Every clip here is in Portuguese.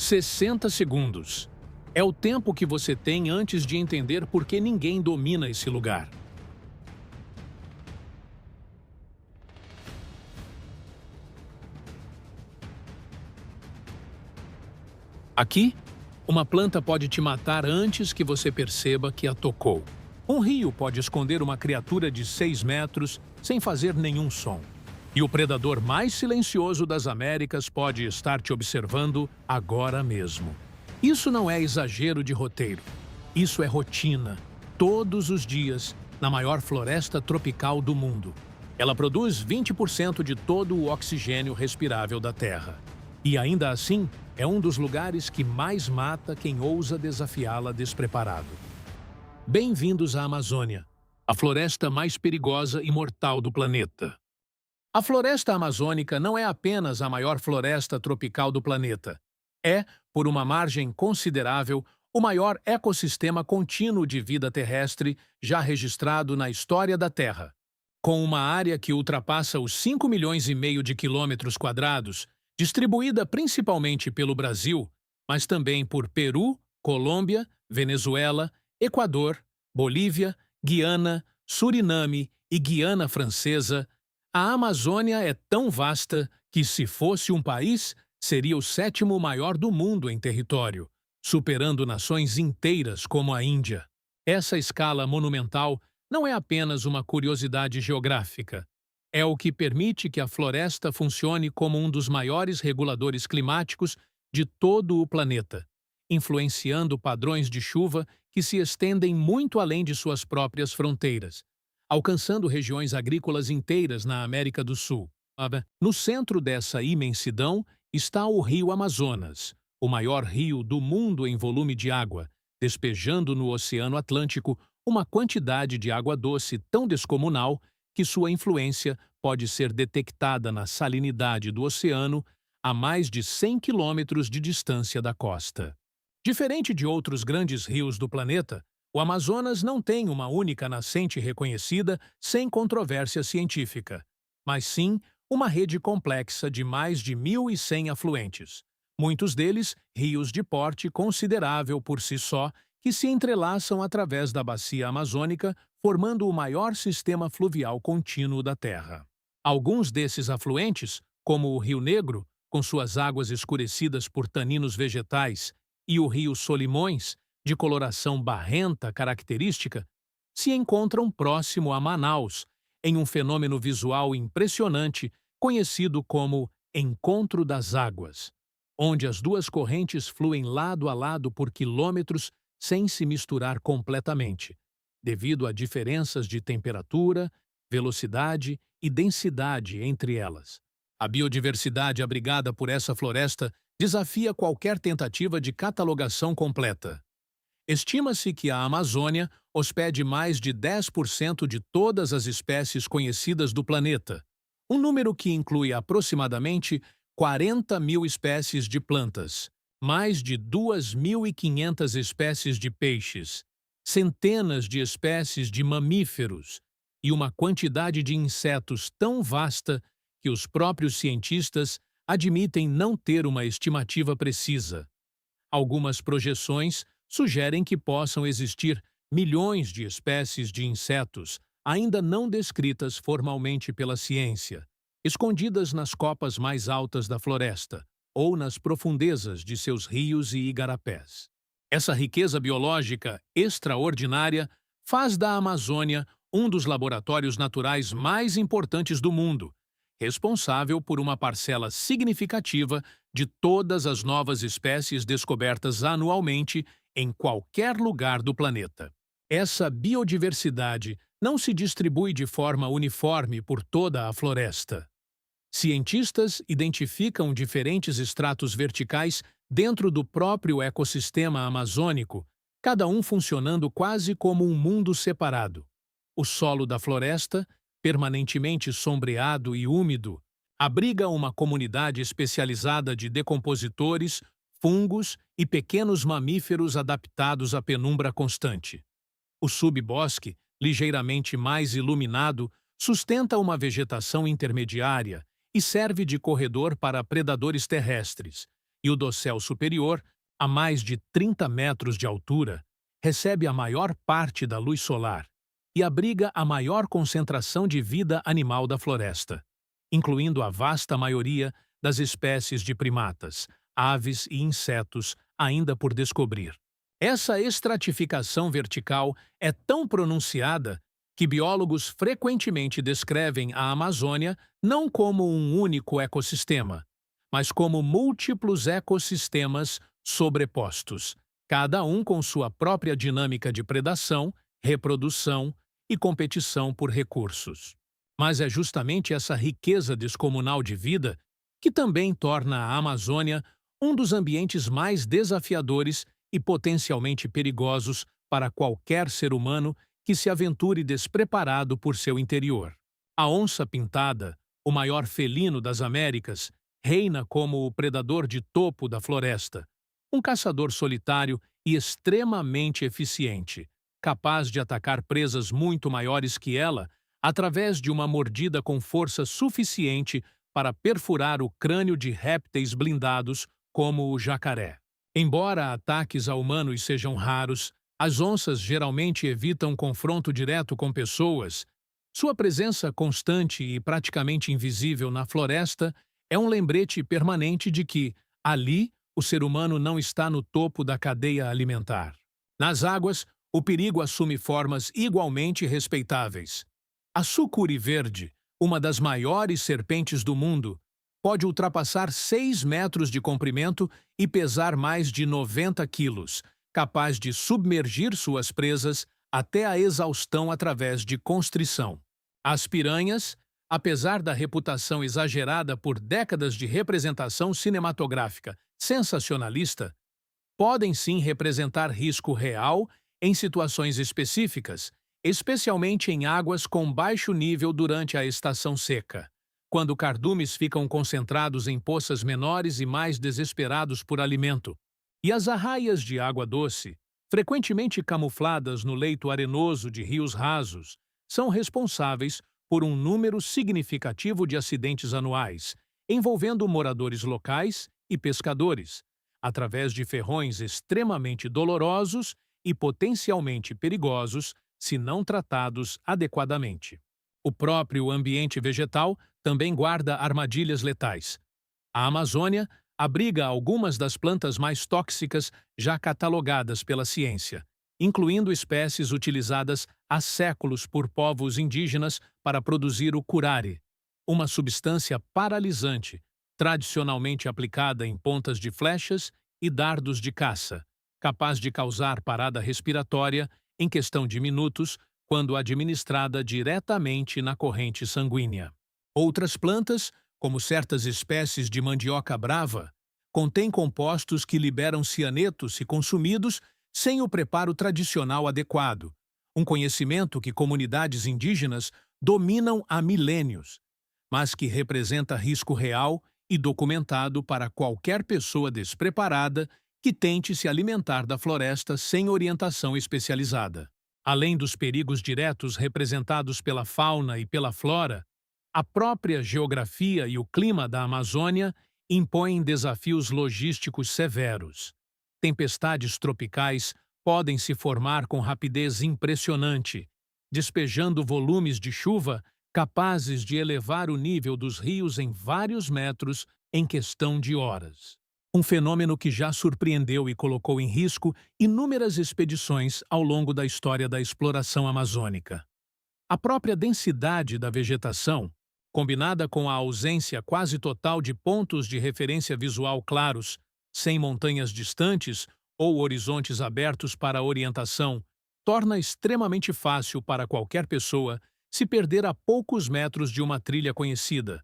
60 segundos. É o tempo que você tem antes de entender por que ninguém domina esse lugar. Aqui, uma planta pode te matar antes que você perceba que a tocou. Um rio pode esconder uma criatura de 6 metros sem fazer nenhum som. E o predador mais silencioso das Américas pode estar te observando agora mesmo. Isso não é exagero de roteiro. Isso é rotina, todos os dias, na maior floresta tropical do mundo. Ela produz 20% de todo o oxigênio respirável da Terra. E ainda assim, é um dos lugares que mais mata quem ousa desafiá-la despreparado. Bem-vindos à Amazônia, a floresta mais perigosa e mortal do planeta. A floresta amazônica não é apenas a maior floresta tropical do planeta. É, por uma margem considerável, o maior ecossistema contínuo de vida terrestre já registrado na história da Terra. Com uma área que ultrapassa os 5,5 milhões de quilômetros quadrados, distribuída principalmente pelo Brasil, mas também por Peru, Colômbia, Venezuela, Equador, Bolívia, Guiana, Suriname e Guiana Francesa, a Amazônia é tão vasta que, se fosse um país, seria o 7º maior do mundo em território, superando nações inteiras como a Índia. Essa escala monumental não é apenas uma curiosidade geográfica. É o que permite que a floresta funcione como um dos maiores reguladores climáticos de todo o planeta, influenciando padrões de chuva que se estendem muito além de suas próprias fronteiras, alcançando regiões agrícolas inteiras na América do Sul. No centro dessa imensidão está o Rio Amazonas, o maior rio do mundo em volume de água, despejando no Oceano Atlântico uma quantidade de água doce tão descomunal que sua influência pode ser detectada na salinidade do oceano a mais de 100 quilômetros de distância da costa. Diferente de outros grandes rios do planeta, o Amazonas não tem uma única nascente reconhecida sem controvérsia científica, mas sim uma rede complexa de mais de 1.100 afluentes, muitos deles rios de porte considerável por si só, que se entrelaçam através da bacia amazônica, formando o maior sistema fluvial contínuo da Terra. Alguns desses afluentes, como o Rio Negro, com suas águas escurecidas por taninos vegetais, e o Rio Solimões, de coloração barrenta característica, se encontram próximo a Manaus, em um fenômeno visual impressionante conhecido como Encontro das Águas, onde as duas correntes fluem lado a lado por quilômetros sem se misturar completamente, devido a diferenças de temperatura, velocidade e densidade entre elas. A biodiversidade abrigada por essa floresta desafia qualquer tentativa de catalogação completa. Estima-se que a Amazônia hospede mais de 10% de todas as espécies conhecidas do planeta, um número que inclui aproximadamente 40 mil espécies de plantas, mais de 2.500 espécies de peixes, centenas de espécies de mamíferos e uma quantidade de insetos tão vasta que os próprios cientistas admitem não ter uma estimativa precisa. Algumas projeções sugerem que possam existir milhões de espécies de insetos ainda não descritas formalmente pela ciência, escondidas nas copas mais altas da floresta ou nas profundezas de seus rios e igarapés. Essa riqueza biológica extraordinária faz da Amazônia um dos laboratórios naturais mais importantes do mundo, responsável por uma parcela significativa de todas as novas espécies descobertas anualmente em qualquer lugar do planeta. Essa biodiversidade não se distribui de forma uniforme por toda a floresta. Cientistas identificam diferentes estratos verticais dentro do próprio ecossistema amazônico, cada um funcionando quase como um mundo separado. O solo da floresta, permanentemente sombreado e úmido, abriga uma comunidade especializada de decompositores, fungos e pequenos mamíferos adaptados à penumbra constante. O subbosque, ligeiramente mais iluminado, sustenta uma vegetação intermediária e serve de corredor para predadores terrestres, E o dossel superior, a mais de 30 metros de altura, recebe a maior parte da luz solar e abriga a maior concentração de vida animal da floresta, incluindo a vasta maioria das espécies de primatas, aves e insetos ainda por descobrir. Essa estratificação vertical é tão pronunciada que biólogos frequentemente descrevem a Amazônia não como um único ecossistema, mas como múltiplos ecossistemas sobrepostos, cada um com sua própria dinâmica de predação, reprodução e competição por recursos. Mas é justamente essa riqueza descomunal de vida que também torna a Amazônia um dos ambientes mais desafiadores e potencialmente perigosos para qualquer ser humano que se aventure despreparado por seu interior. A onça-pintada, o maior felino das Américas, reina como o predador de topo da floresta, um caçador solitário e extremamente eficiente, capaz de atacar presas muito maiores que ela através de uma mordida com força suficiente para perfurar o crânio de répteis blindados como o jacaré. Embora ataques a humanos sejam raros, as onças geralmente evitam confronto direto com pessoas. Sua presença constante e praticamente invisível na floresta é um lembrete permanente de que, ali, o ser humano não está no topo da cadeia alimentar. Nas águas, o perigo assume formas igualmente respeitáveis. A sucuri verde, uma das maiores serpentes do mundo, pode ultrapassar 6 metros de comprimento e pesar mais de 90 quilos, capaz de submergir suas presas até a exaustão através de constrição. As piranhas, apesar da reputação exagerada por décadas de representação cinematográfica sensacionalista, podem sim representar risco real em situações específicas, especialmente em águas com baixo nível durante a estação seca, quando cardumes ficam concentrados em poças menores e mais desesperados por alimento. E as arraias de água doce, frequentemente camufladas no leito arenoso de rios rasos, são responsáveis por um número significativo de acidentes anuais, envolvendo moradores locais e pescadores, através de ferrões extremamente dolorosos e potencialmente perigosos se não tratados adequadamente. O próprio ambiente vegetal também guarda armadilhas letais. A Amazônia abriga algumas das plantas mais tóxicas já catalogadas pela ciência, incluindo espécies utilizadas há séculos por povos indígenas para produzir o curare, uma substância paralisante, tradicionalmente aplicada em pontas de flechas e dardos de caça, capaz de causar parada respiratória em questão de minutos quando administrada diretamente na corrente sanguínea. Outras plantas, como certas espécies de mandioca brava, contêm compostos que liberam cianeto se consumidos sem o preparo tradicional adequado, um conhecimento que comunidades indígenas dominam há milênios, mas que representa risco real e documentado para qualquer pessoa despreparada que tente se alimentar da floresta sem orientação especializada. Além dos perigos diretos representados pela fauna e pela flora, a própria geografia e o clima da Amazônia impõem desafios logísticos severos. Tempestades tropicais podem se formar com rapidez impressionante, despejando volumes de chuva capazes de elevar o nível dos rios em vários metros em questão de horas. Um fenômeno que já surpreendeu e colocou em risco inúmeras expedições ao longo da história da exploração amazônica. A própria densidade da vegetação, combinada com a ausência quase total de pontos de referência visual claros, sem montanhas distantes ou horizontes abertos para orientação, torna extremamente fácil para qualquer pessoa se perder a poucos metros de uma trilha conhecida,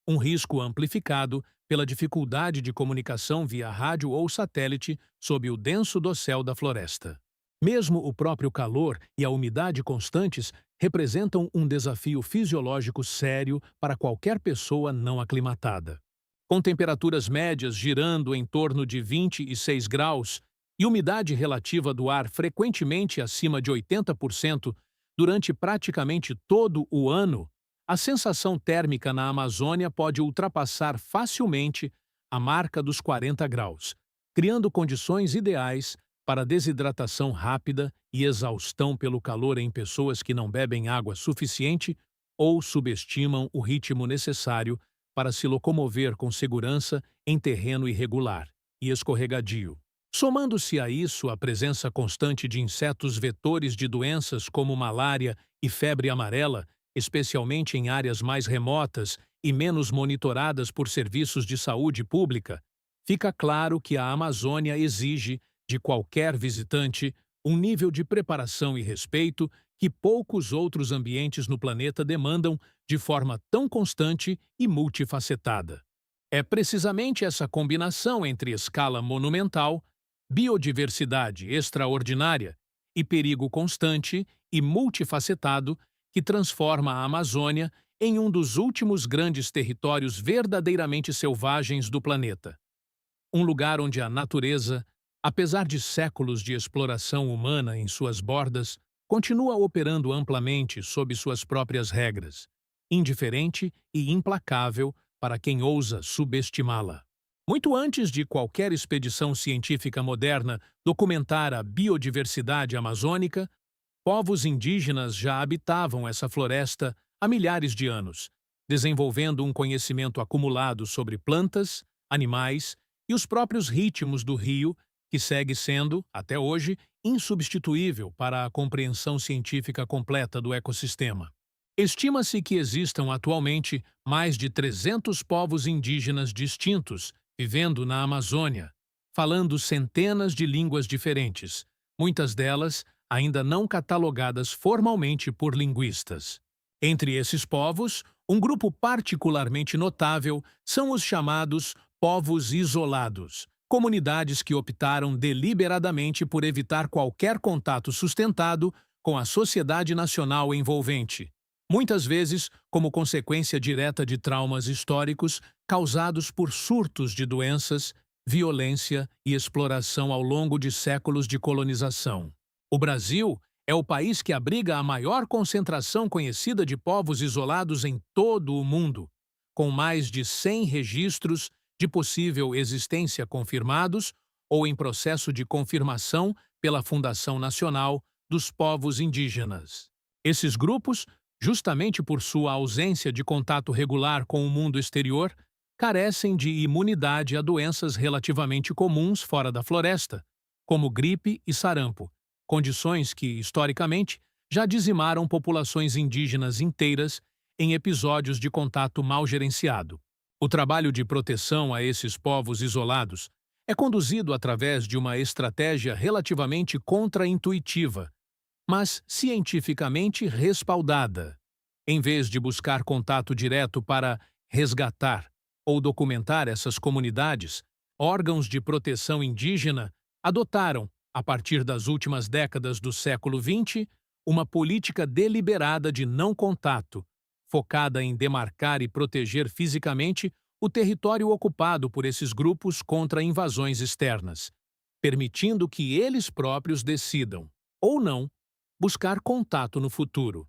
um risco amplificado pela dificuldade de comunicação via rádio ou satélite sob o denso dossel da floresta. Mesmo o próprio calor e a umidade constantes representam um desafio fisiológico sério para qualquer pessoa não aclimatada. Com temperaturas médias girando em torno de 26 graus e umidade relativa do ar frequentemente acima de 80% durante praticamente todo o ano, a sensação térmica na Amazônia pode ultrapassar facilmente a marca dos 40 graus, criando condições ideais para desidratação rápida e exaustão pelo calor em pessoas que não bebem água suficiente ou subestimam o ritmo necessário para se locomover com segurança em terreno irregular e escorregadio. Somando-se a isso a presença constante de insetos vetores de doenças como malária e febre amarela, especialmente em áreas mais remotas e menos monitoradas por serviços de saúde pública, fica claro que a Amazônia exige, de qualquer visitante, um nível de preparação e respeito que poucos outros ambientes no planeta demandam de forma tão constante e multifacetada. É precisamente essa combinação entre escala monumental, biodiversidade extraordinária e perigo constante e multifacetado que transforma a Amazônia em um dos últimos grandes territórios verdadeiramente selvagens do planeta. Um lugar onde a natureza, apesar de séculos de exploração humana em suas bordas, continua operando amplamente sob suas próprias regras, indiferente e implacável para quem ousa subestimá-la. Muito antes de qualquer expedição científica moderna documentar a biodiversidade amazônica, povos indígenas já habitavam essa floresta há milhares de anos, desenvolvendo um conhecimento acumulado sobre plantas, animais e os próprios ritmos do rio, que segue sendo, até hoje, insubstituível para a compreensão científica completa do ecossistema. Estima-se que existam atualmente mais de 300 povos indígenas distintos vivendo na Amazônia, falando centenas de línguas diferentes, muitas delas ainda não catalogadas formalmente por linguistas. Entre esses povos, um grupo particularmente notável são os chamados povos isolados, comunidades que optaram deliberadamente por evitar qualquer contato sustentado com a sociedade nacional envolvente, muitas vezes como consequência direta de traumas históricos causados por surtos de doenças, violência e exploração ao longo de séculos de colonização. O Brasil é o país que abriga a maior concentração conhecida de povos isolados em todo o mundo, com mais de 100 registros de possível existência confirmados ou em processo de confirmação pela Fundação Nacional dos Povos Indígenas. Esses grupos, justamente por sua ausência de contato regular com o mundo exterior, carecem de imunidade a doenças relativamente comuns fora da floresta, como gripe e sarampo, condições que, historicamente, já dizimaram populações indígenas inteiras em episódios de contato mal gerenciado. O trabalho de proteção a esses povos isolados é conduzido através de uma estratégia relativamente contraintuitiva, mas cientificamente respaldada. Em vez de buscar contato direto para resgatar ou documentar essas comunidades, órgãos de proteção indígena adotaram, a partir das últimas décadas do século XX, uma política deliberada de não contato, focada em demarcar e proteger fisicamente o território ocupado por esses grupos contra invasões externas, permitindo que eles próprios decidam, ou não, buscar contato no futuro,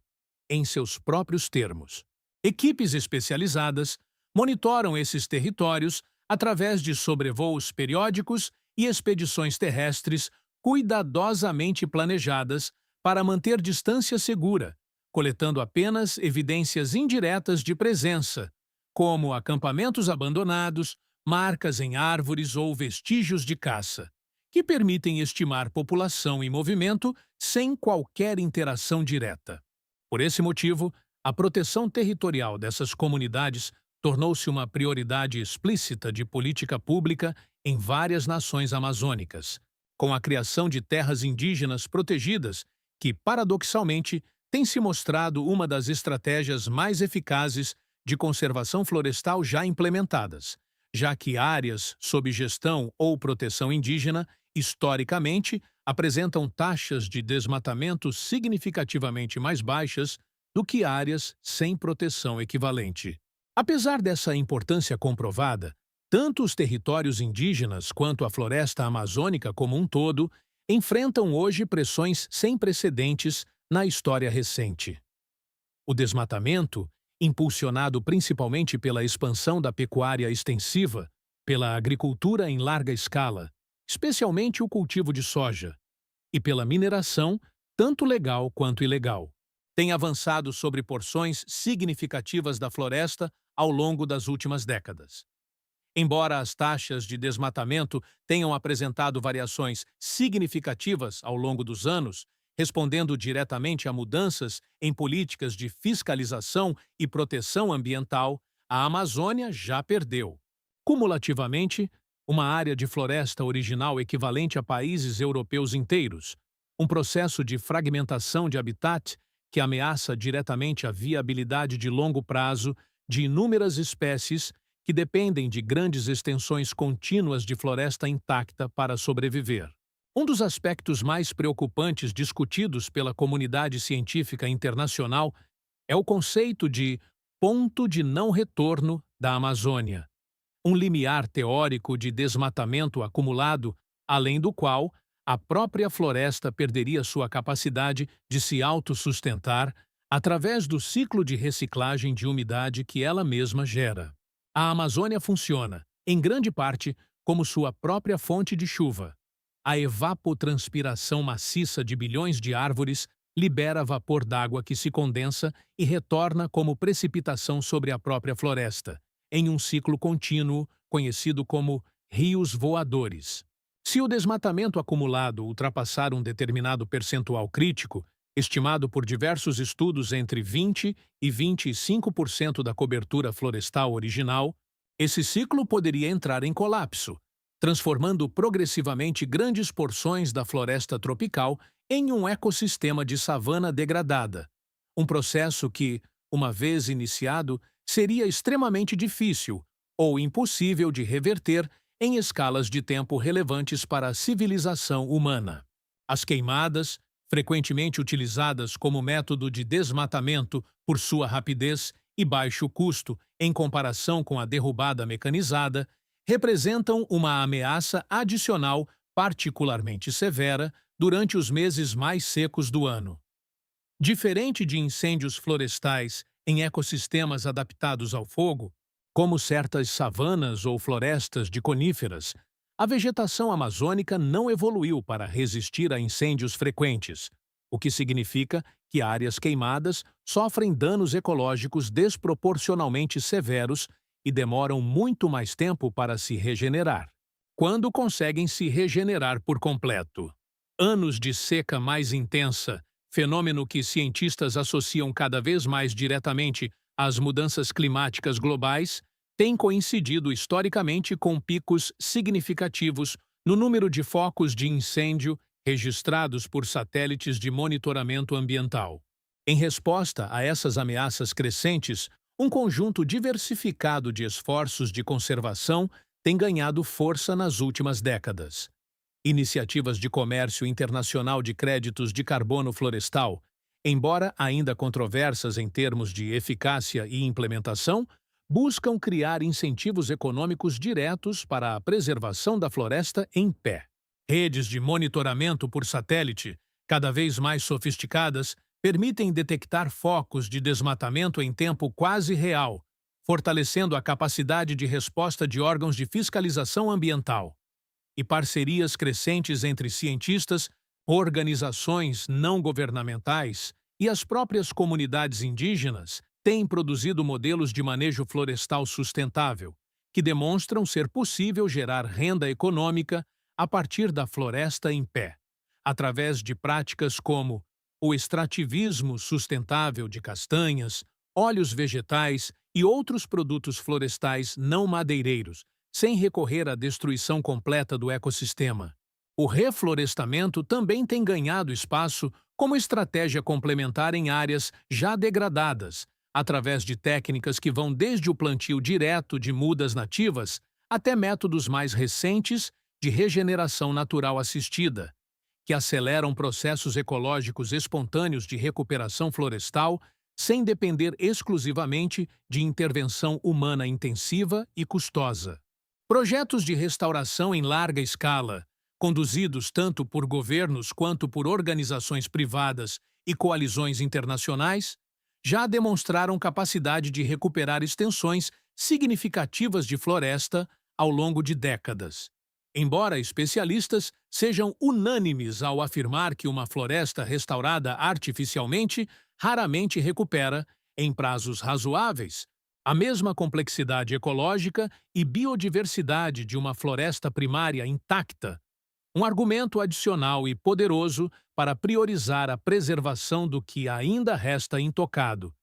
em seus próprios termos. Equipes especializadas monitoram esses territórios através de sobrevoos periódicos e expedições terrestres cuidadosamente planejadas para manter distância segura, coletando apenas evidências indiretas de presença, como acampamentos abandonados, marcas em árvores ou vestígios de caça, que permitem estimar população em movimento sem qualquer interação direta. Por esse motivo, a proteção territorial dessas comunidades tornou-se uma prioridade explícita de política pública em várias nações amazônicas, com a criação de terras indígenas protegidas que, paradoxalmente, tem se mostrado uma das estratégias mais eficazes de conservação florestal já implementadas, já que áreas sob gestão ou proteção indígena, historicamente, apresentam taxas de desmatamento significativamente mais baixas do que áreas sem proteção equivalente. Apesar dessa importância comprovada, tanto os territórios indígenas quanto a floresta amazônica como um todo enfrentam hoje pressões sem precedentes na história recente. O desmatamento, impulsionado principalmente pela expansão da pecuária extensiva, pela agricultura em larga escala, especialmente o cultivo de soja, e pela mineração, tanto legal quanto ilegal. Tem avançado sobre porções significativas da floresta ao longo das últimas décadas. Embora as taxas de desmatamento tenham apresentado variações significativas ao longo dos anos, respondendo diretamente a mudanças em políticas de fiscalização e proteção ambiental, a Amazônia já perdeu, cumulativamente, uma área de floresta original equivalente a países europeus inteiros, um processo de fragmentação de habitat que ameaça diretamente a viabilidade de longo prazo de inúmeras espécies que dependem de grandes extensões contínuas de floresta intacta para sobreviver. Um dos aspectos mais preocupantes discutidos pela comunidade científica internacional é o conceito de ponto de não retorno da Amazônia, um limiar teórico de desmatamento acumulado, além do qual a própria floresta perderia sua capacidade de se autossustentar através do ciclo de reciclagem de umidade que ela mesma gera. A Amazônia funciona, em grande parte, como sua própria fonte de chuva. A evapotranspiração maciça de bilhões de árvores libera vapor d'água que se condensa e retorna como precipitação sobre a própria floresta, em um ciclo contínuo conhecido como rios voadores. Se o desmatamento acumulado ultrapassar um determinado percentual crítico, estimado por diversos estudos entre 20% e 25% da cobertura florestal original, esse ciclo poderia entrar em colapso, transformando progressivamente grandes porções da floresta tropical em um ecossistema de savana degradada, um processo que, uma vez iniciado, seria extremamente difícil ou impossível de reverter em escalas de tempo relevantes para a civilização humana. As queimadas, frequentemente utilizadas como método de desmatamento por sua rapidez e baixo custo em comparação com a derrubada mecanizada, representam uma ameaça adicional particularmente severa durante os meses mais secos do ano. Diferente de incêndios florestais em ecossistemas adaptados ao fogo, como certas savanas ou florestas de coníferas, a vegetação amazônica não evoluiu para resistir a incêndios frequentes, o que significa que áreas queimadas sofrem danos ecológicos desproporcionalmente severos e demoram muito mais tempo para se regenerar, quando conseguem se regenerar por completo. Anos de seca mais intensa, fenômeno que cientistas associam cada vez mais diretamente às mudanças climáticas globais, têm coincidido historicamente com picos significativos no número de focos de incêndio registrados por satélites de monitoramento ambiental. Em resposta a essas ameaças crescentes, um conjunto diversificado de esforços de conservação tem ganhado força nas últimas décadas. Iniciativas de comércio internacional de créditos de carbono florestal, embora ainda controversas em termos de eficácia e implementação, buscam criar incentivos econômicos diretos para a preservação da floresta em pé. Redes de monitoramento por satélite, cada vez mais sofisticadas, permitem detectar focos de desmatamento em tempo quase real, fortalecendo a capacidade de resposta de órgãos de fiscalização ambiental. E parcerias crescentes entre cientistas, organizações não governamentais e as próprias comunidades indígenas têm produzido modelos de manejo florestal sustentável, que demonstram ser possível gerar renda econômica a partir da floresta em pé, através de práticas como o extrativismo sustentável de castanhas, óleos vegetais e outros produtos florestais não madeireiros, sem recorrer à destruição completa do ecossistema. O reflorestamento também tem ganhado espaço como estratégia complementar em áreas já degradadas, através de técnicas que vão desde o plantio direto de mudas nativas até métodos mais recentes de regeneração natural assistida, que aceleram processos ecológicos espontâneos de recuperação florestal sem depender exclusivamente de intervenção humana intensiva e custosa. Projetos de restauração em larga escala, conduzidos tanto por governos quanto por organizações privadas e coalizões internacionais, já demonstraram capacidade de recuperar extensões significativas de floresta ao longo de décadas. Embora especialistas sejam unânimes ao afirmar que uma floresta restaurada artificialmente raramente recupera, em prazos razoáveis, a mesma complexidade ecológica e biodiversidade de uma floresta primária intacta, um argumento adicional e poderoso para priorizar a preservação do que ainda resta intocado,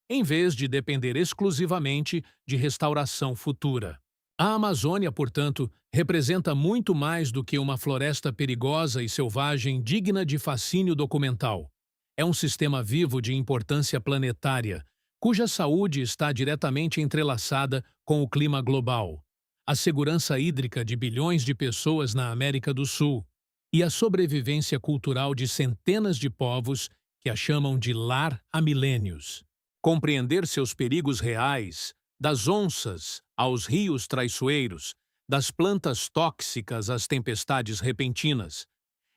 em vez de depender exclusivamente de restauração futura. A Amazônia, portanto, representa muito mais do que uma floresta perigosa e selvagem digna de fascínio documental. É um sistema vivo de importância planetária, cuja saúde está diretamente entrelaçada com o clima global, a segurança hídrica de bilhões de pessoas na América do Sul e a sobrevivência cultural de centenas de povos que a chamam de lar há milênios. Compreender seus perigos reais, das onças aos rios traiçoeiros, das plantas tóxicas às tempestades repentinas,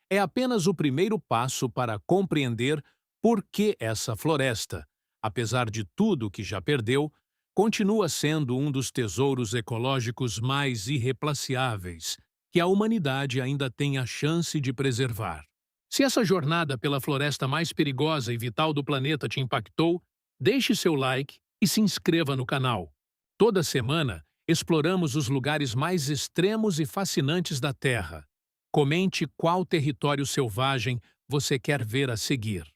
é apenas o primeiro passo para compreender por que essa floresta, apesar de tudo que já perdeu, continua sendo um dos tesouros ecológicos mais irreplaciáveis que a humanidade ainda tem a chance de preservar. Se essa jornada pela floresta mais perigosa e vital do planeta te impactou, deixe seu like e se inscreva no canal. Toda semana, exploramos os lugares mais extremos e fascinantes da Terra. Comente qual território selvagem você quer ver a seguir.